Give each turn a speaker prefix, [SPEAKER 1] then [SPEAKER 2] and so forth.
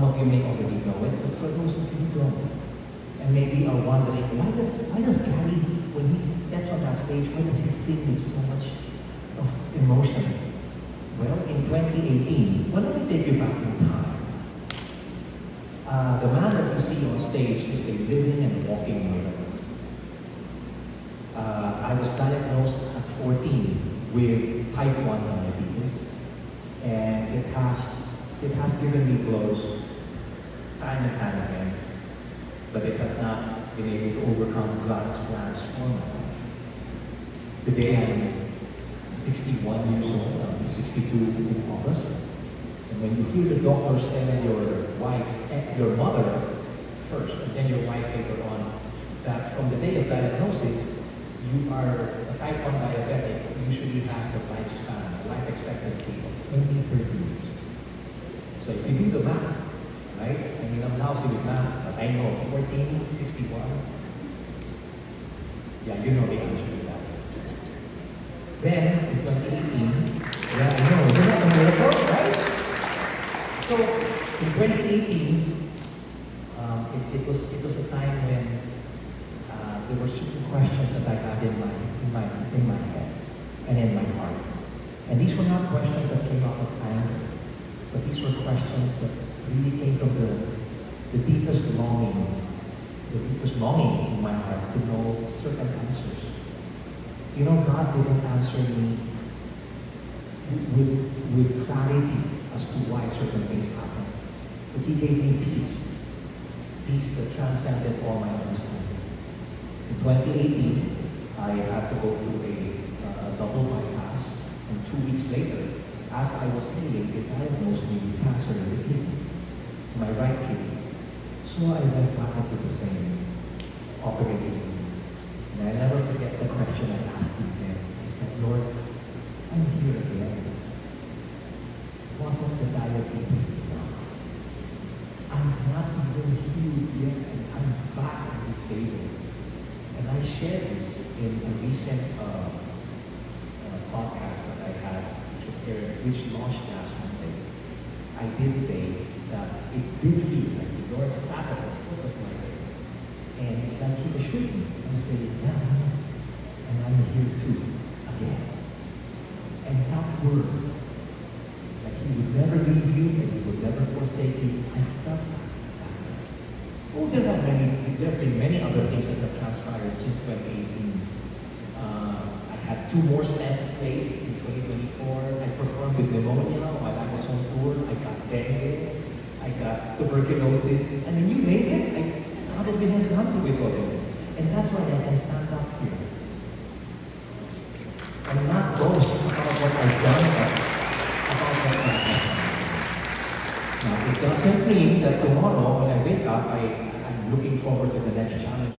[SPEAKER 1] Some of you may already know it, but for those of you who don't, and maybe are wondering, why does Gary, when he steps on that stage, why does he sing with so much of emotion? Well, in 2018, well, let me take you back in time. The man that you see on stage is a living and walking miracle. I was diagnosed at 14 with type 1 diabetes, and it has given me blows time and time again, but it has not been able to overcome God's plans for my life. Today I'm 61 years old, I'll be 62 in August. And when you hear the doctors tell your wife, your mother first, and then your wife later on, that from the day of diagnosis, you are a type 1 diabetic, usually has a lifespan, a life expectancy of only 30 years. So if you do the math, right? I mean, I'm lousy with math, but I know 14, 61. Yeah, you know the answer to that. Then, in 2018, yeah, I know, isn't that a miracle, right? So, in 2018, it was a time when there were certain questions that I had in my head and in my heart. And these were not questions that came out of anger, but these were questions that really came from the deepest longings in my heart to know certain answers. You know, God didn't answer me with clarity as to why certain things happened, but He gave me peace that transcended all my understanding. In 2018, I had to go through a double bypass, and 2 weeks later, as I was healing, they diagnosed me with cancer in the kidney, my right kidney. So I went back into the same operating room. And I never forget the question I asked Him then. I said, Lord, I'm here again. Wasn't the diabetes enough? I'm not even healed yet, and I'm back at this table. And I shared this in a recent podcast that I had, which launched last Monday. I did say that it did feel like the Lord sat at the foot of my bed, and it's like He was shrinking. I said, yeah, and I'm here too, again. And that word, that He would never leave you and He would never forsake you, I felt that. Oh, there have been many other things that have transpired since 2018. I had 2 more stents placed in 2024. I performed with pneumonia while I was on tour. I got dengue. I got tuberculosis. I mean, you name it. God had been helping with all of it. And that's why I can stand up here. I'm not boast about what I've done, but about what I've done. Now, it doesn't mean that tomorrow when I wake up, I'm looking forward to the next challenge.